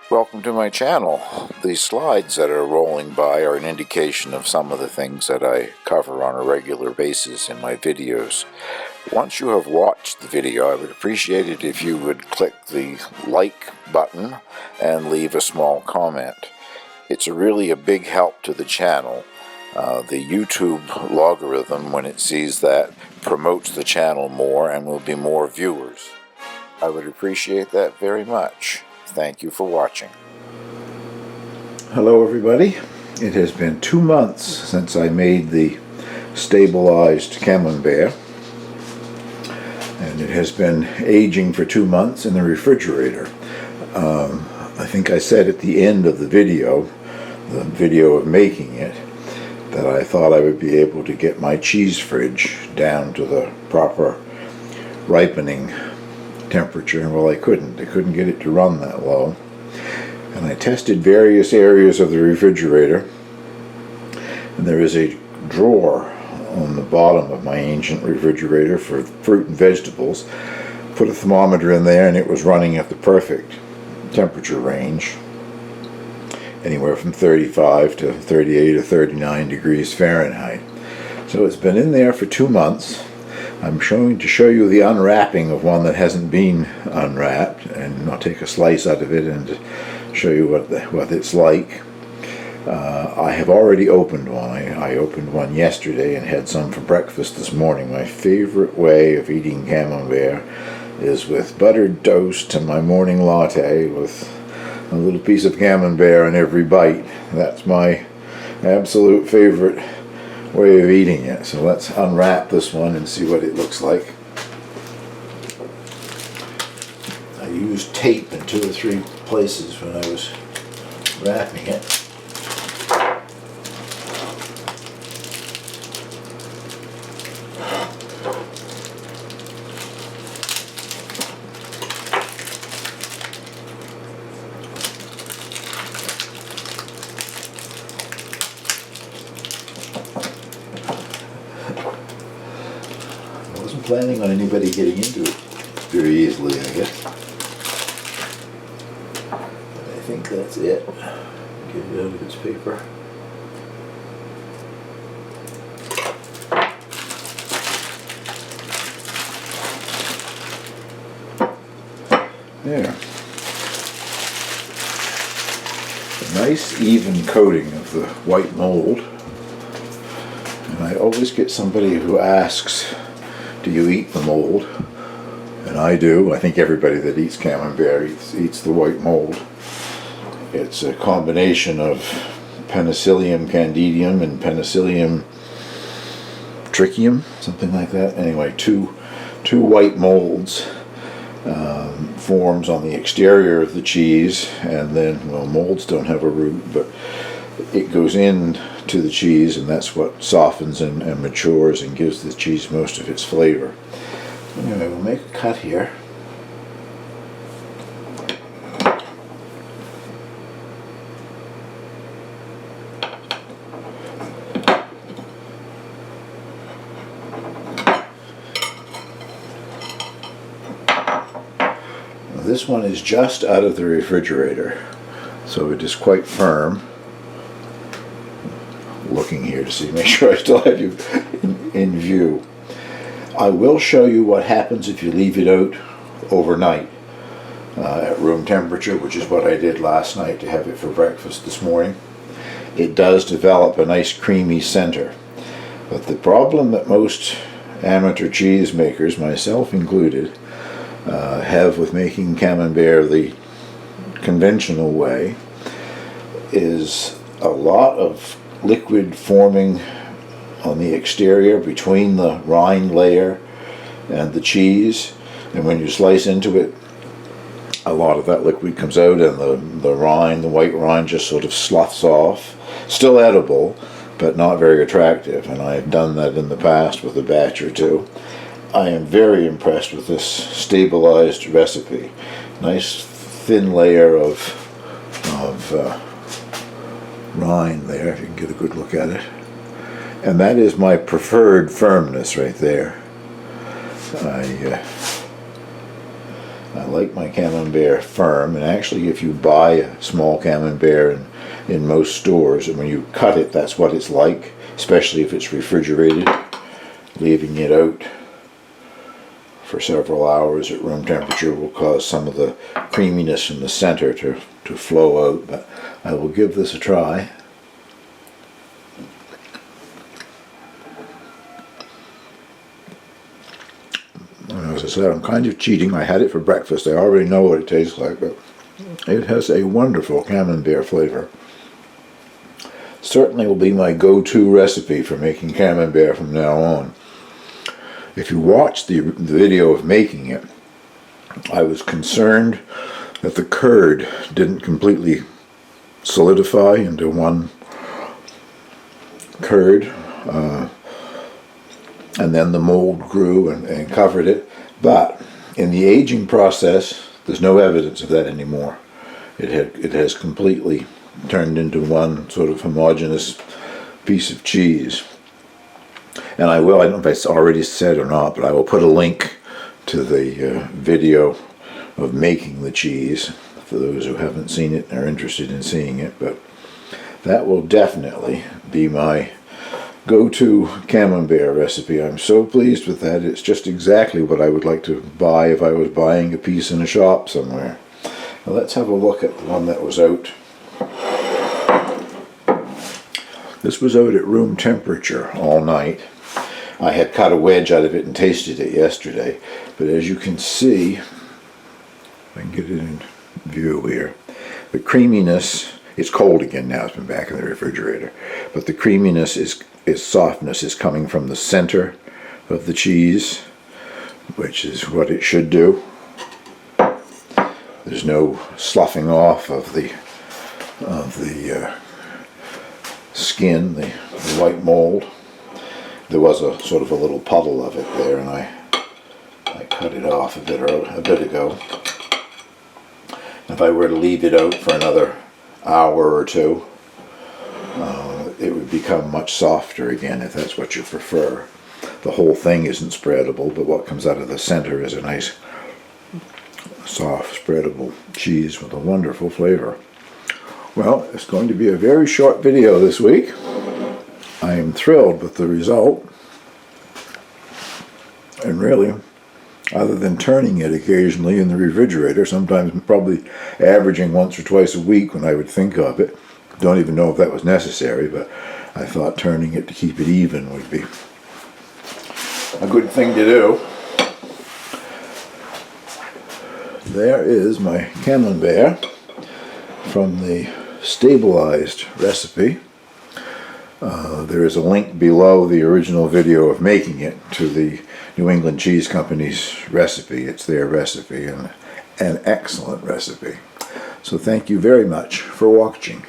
Welcome to my channel. These slides that are rolling by are an indication of some of the things that I cover on a regular basis in my videos. Once you have watched the video, I would appreciate it if you would click the like button and leave a small comment. It's really a big help to the channel. The YouTube logarithm, when it sees that, promotes the channel more and will be more viewers. I would appreciate that very much. Thank you for watching. Hello everybody. It has been 2 months since I made the stabilized Camembert, and it has been aging for 2 months in the refrigerator. I think I said at the end of the video of making it, that I thought I would be able to get my cheese fridge down to the proper ripening temperature. Well, I couldn't get it to run that low, and I tested various areas of the refrigerator, and there is a drawer on the bottom of my ancient refrigerator for fruit and vegetables. Put a thermometer in there and it was running at the perfect temperature range, anywhere from 35 to 38 or 39 degrees Fahrenheit. So it's been in there for 2 months. I'm going to show you the unwrapping of one that hasn't been unwrapped, and I'll take a slice out of it and show you what it's like. I have already opened one. I opened one yesterday and had some for breakfast this morning. My favorite way of eating Camembert is with buttered toast and my morning latte with a little piece of Camembert in every bite. That's my absolute favorite way of eating it. So let's unwrap this one and see what it looks like. I used tape in 2 or 3 places when I was wrapping it. I wasn't planning on anybody getting into it very easily, I guess. But I think that's it. Get it out of its paper. There. A nice even coating of the white mold. And I always get somebody who asks, do you eat the mold? And I do. I think everybody that eats Camembert eats the white mold. It's a combination of Penicillium candidum and Penicillium trichium, something like that. Anyway, two white molds forms on the exterior of the cheese, and then, well, molds don't have a root, but it goes in to the cheese, and that's what softens and matures and gives the cheese most of its flavor. Anyway, we'll make a cut here. This one is just out of the refrigerator, so it is quite firm. Looking here to see, make sure I still have you in view. I will show you what happens if you leave it out overnight at room temperature, which is what I did last night to have it for breakfast this morning. It does develop a nice creamy center, but the problem that most amateur cheese makers, myself included, have with making Camembert the conventional way is a lot of liquid forming on the exterior between the rind layer and the cheese, and when you slice into it, a lot of that liquid comes out, and the rind, the white rind, just sort of sloughs off. Still edible, but not very attractive, and I've done that in the past with a batch or two. I am very impressed with this stabilized recipe. Nice thin layer of rind there, if you can get a good look at it. And that is my preferred firmness right there. I like my Camembert firm, and actually if you buy a small Camembert in most stores, and when you cut it, that's what it's like, especially if it's refrigerated. Leaving it out for several hours at room temperature will cause some of the creaminess in the center to flow out, but I will give this a try. As I said, I'm kind of cheating. I had it for breakfast. I already know what it tastes like, but it has a wonderful Camembert flavor. Certainly will be my go-to recipe for making Camembert from now on. If you watch the video of making it, I was concerned that the curd didn't completely solidify into one curd, and then the mold grew and covered it. But in the aging process, there's no evidence of that anymore. It has completely turned into one sort of homogeneous piece of cheese. And I don't know if it's already said or not, but I will put a link to the video of making the cheese for those who haven't seen it and are interested in seeing it. But that will definitely be my go-to Camembert recipe. I'm so pleased with that. It's just exactly what I would like to buy if I was buying a piece in a shop somewhere. Now let's have a look at the one that was out. This was out at room temperature all night. I had cut a wedge out of it and tasted it yesterday, but as you can see, if I can get it in view here, the creaminess, it's cold again now, it's been back in the refrigerator, but the creaminess softness is coming from the center of the cheese, which is what it should do. There's no sloughing off of the skin, the white mold. There was a sort of a little puddle of it there, and I cut it off a bit ago. If I were to leave it out for another hour or two, it would become much softer again, if that's what you prefer. The whole thing isn't spreadable, but what comes out of the center is a nice soft spreadable cheese with a wonderful flavor. Well, it's going to be a very short video this week. I am thrilled with the result, and really, other than turning it occasionally in the refrigerator, sometimes probably averaging once or twice a week when I would think of it, don't even know if that was necessary, but I thought turning it to keep it even would be a good thing to do. There is my Camembert from the stabilized recipe. There is a link below the original video of making it to the New England Cheese Company's recipe. It's their recipe, and an excellent recipe. So thank you very much for watching.